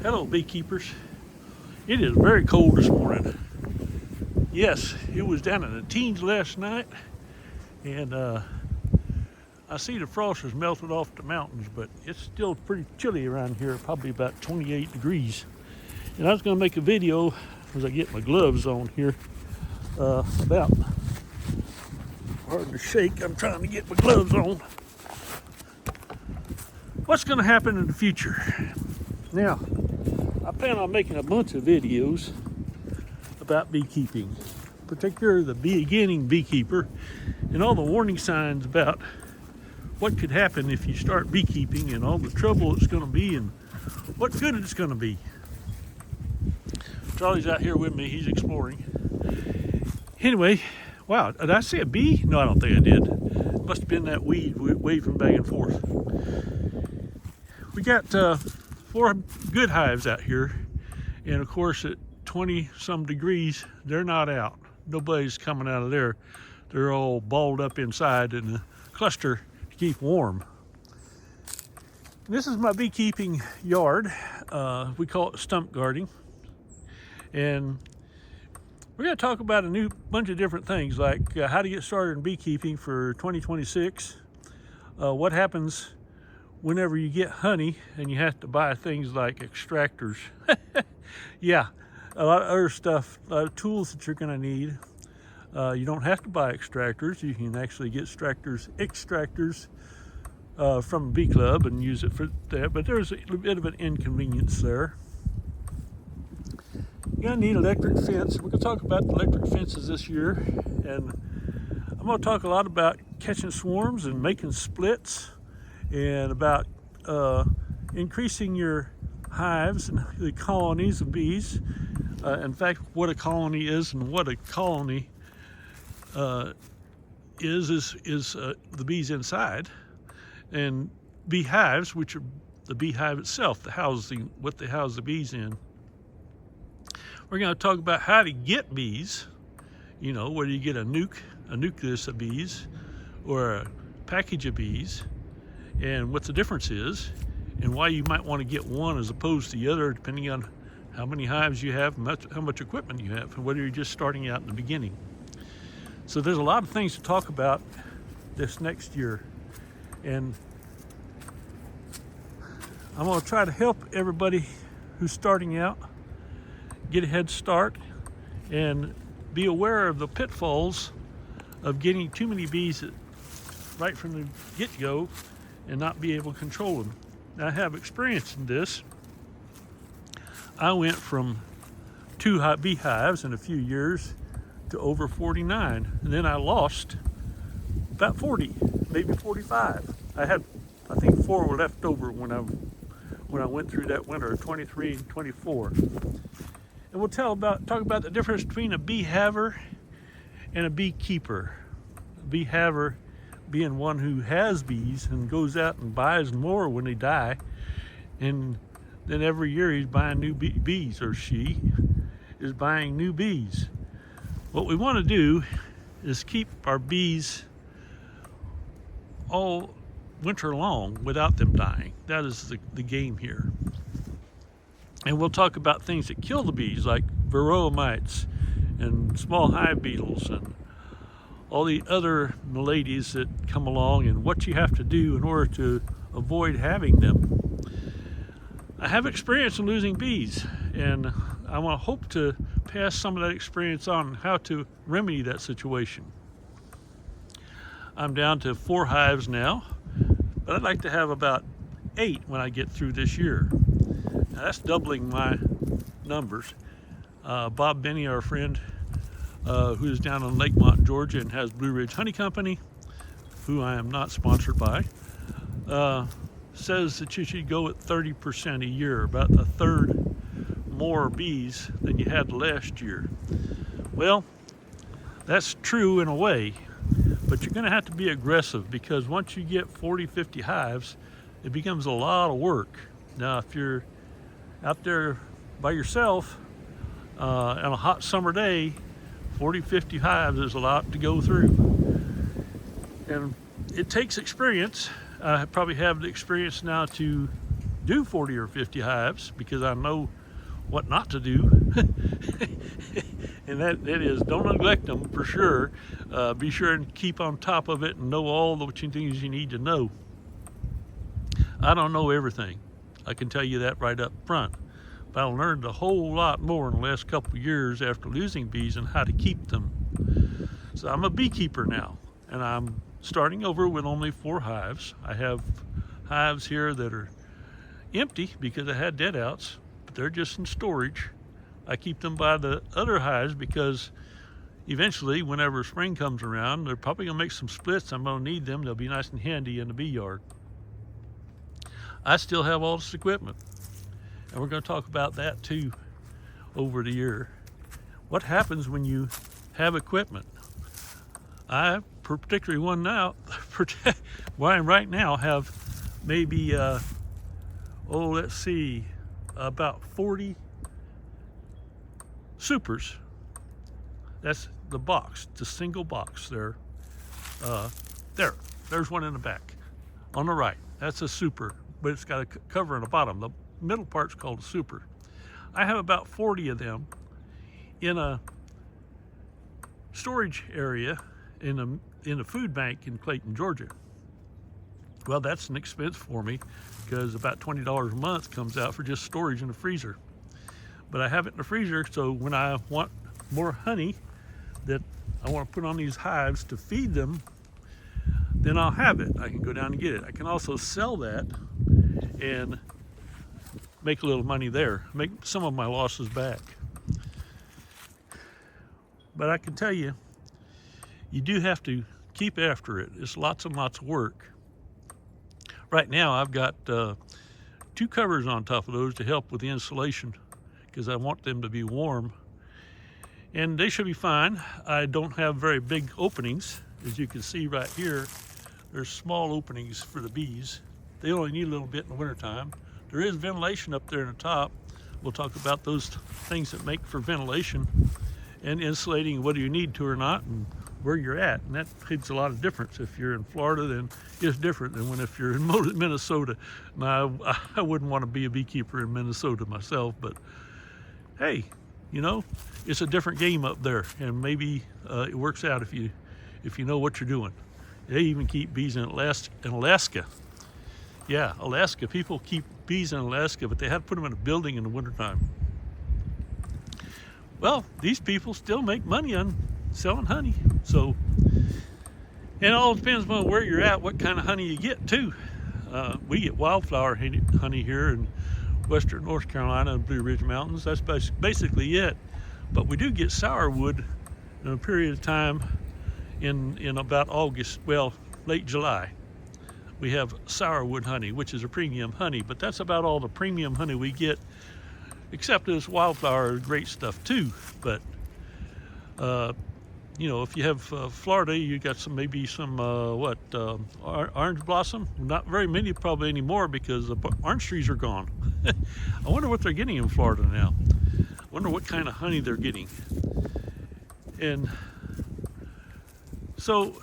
Hello beekeepers. It is very cold this morning. Yes, it was down in the teens last night, and I see the frost has melted off the mountains, but it's still pretty chilly around here, probably about 28 degrees. And I was going to make a video as I get my gloves on here about, hard to shake, I'm trying to get my gloves on, what's going to happen in the future. Now, I plan on making a bunch of videos about beekeeping, particularly the beginning beekeeper and all the warning signs about what could happen if you start beekeeping and all the trouble it's going to be and what good it's going to be. Charlie's out here with me, he's exploring. Anyway, wow, did I see a bee? No, I don't think I did. It must have been that weed waving back and forth. We got 4 good hives out here, and of course at 20 some degrees they're not out. Nobody's coming out of there. They're all balled up inside in a cluster to keep warm. This is my beekeeping yard. We call it stump guarding, and we're going to talk about a bunch of different things, like how to get started in beekeeping for 2026, what happens whenever you get honey and you have to buy things like extractors. Yeah, a lot of other stuff, a lot of tools that you're going to need. You don't have to buy extractors. You can actually get extractors from a bee club and use it for that, but there's a bit of an inconvenience there. You're going to need electric fence. We're going to talk about electric fences this year, and I'm going to talk a lot about catching swarms and making splits, and about increasing your hives and the colonies of bees. In fact, what a colony is and what a colony is the bees inside, and beehives, which are the beehive itself, what they house the bees in. We're going to talk about how to get bees, whether you get a nucleus of bees or a package of bees, and what the difference is, and why you might want to get one as opposed to the other, depending on how many hives you have, how much equipment you have, and whether you're just starting out in the beginning. So there's a lot of things to talk about this next year, and I'm going to try to help everybody who's starting out get a head start and be aware of the pitfalls of getting too many bees right from the get-go and not be able to control them. Now, I have experience in this. I went from 2 beehives in a few years to over 49, and then I lost about 40, maybe 45. I think 4 were left over when I went through that winter of 23 and 24. And we'll talk about the difference between a beehaver and a beekeeper. A beehaver being one who has bees and goes out and buys more when they die, and then every year he's buying new bees, or she is buying new bees. What we want to do is keep our bees all winter long without them dying. That is the game here. And we'll talk about things that kill the bees, like varroa mites and small hive beetles and all the other maladies that come along, and what you have to do in order to avoid having them. I have experience in losing bees, and I want to hope to pass some of that experience on how to remedy that situation. I'm down to 4 hives now, but I'd like to have about 8 when I get through this year. Now that's doubling my numbers. Bob Benny, our friend, who's down in Lakemont, Georgia, and has Blue Ridge Honey Company, who I am not sponsored by, says that you should go at 30% a year, about a third more bees than you had last year. Well, that's true in a way, but you're going to have to be aggressive, because once you get 40, 50 hives, it becomes a lot of work. Now, if you're out there by yourself on a hot summer day, 40, 50 hives is a lot to go through. And it takes experience. I probably have the experience now to do 40 or 50 hives because I know what not to do. And that is, don't neglect them for sure. Be sure and keep on top of it and know all the things you need to know. I don't know everything. I can tell you that right up front. But I learned a whole lot more in the last couple of years after losing bees and how to keep them. So I'm a beekeeper now, and I'm starting over with only 4 hives. I have hives here that are empty because I had dead outs, but they're just in storage. I keep them by the other hives because eventually, whenever spring comes around, they're probably gonna make some splits. I'm gonna need them. They'll be nice and handy in the bee yard. I still have all this equipment, and we're gonna talk about that too over the year. What happens when you have equipment? I particularly one now, where I am right now, have maybe, let's see, about 40 supers. That's the box, the single box there. There's one in the back on the right. That's a super, but it's got a cover on the bottom. The middle part's called a super. I have about 40 of them in a storage area in a food bank in Clayton, Georgia. Well, that's an expense for me because about $20 a month comes out for just storage in the freezer. But I have it in the freezer, so when I want more honey that I want to put on these hives to feed them, then I'll have it. I can go down and get it. I can also sell that and make a little money there, make some of my losses back. But I can tell you, you do have to keep after it. It's lots and lots of work. Right now I've got 2 covers on top of those to help with the insulation because I want them to be warm. And they should be fine. I don't have very big openings. As you can see right here, there's small openings for the bees. They only need a little bit in the wintertime. There is ventilation up there in the top. We'll talk about those things that make for ventilation and insulating, whether you need to or not, and where you're at. And that makes a lot of difference. If you're in Florida, then it's different than if you're in Minnesota. Now, I wouldn't want to be a beekeeper in Minnesota myself, but hey, you know, it's a different game up there, and maybe it works out if you know what you're doing. They even keep bees in Alaska. Yeah, Alaska. People keep bees in Alaska, but they have to put them in a building in the wintertime. Well, these people still make money on selling honey. So, and it all depends on where you're at, what kind of honey you get too. We get wildflower honey here in western North Carolina and Blue Ridge Mountains. That's basically it. But we do get sourwood in a period of time in about August, well, late July. We have sourwood honey, which is a premium honey, but that's about all the premium honey we get, except this wildflower is great stuff too. But you know, if you have Florida, you got some orange blossom. Not very many probably anymore because the orange trees are gone. I wonder what they're getting in Florida now. I wonder what kind of honey they're getting. And so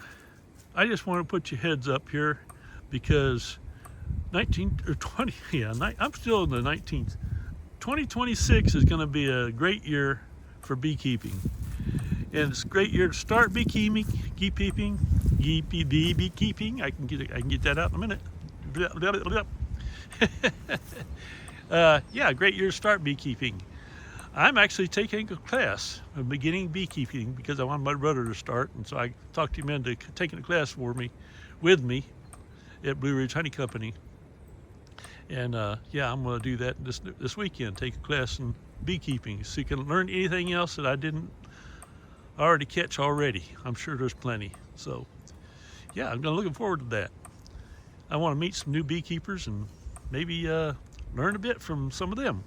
I just want to put your heads up here because I'm still in the 19th. 2026 is going to be a great year for beekeeping. And it's a great year to start beekeeping. Beekeeping. I can get that out in a minute. Yeah, great year to start beekeeping. I'm actually taking a class of beginning beekeeping because I want my brother to start, and so I talked him into taking a class with me at Blue Ridge Honey Company. And yeah, I'm going to do that this weekend. Take a class in beekeeping, so you can learn anything else that I didn't already catch already. I'm sure there's plenty. So yeah, I'm looking forward to that. I want to meet some new beekeepers and maybe learn a bit from some of them.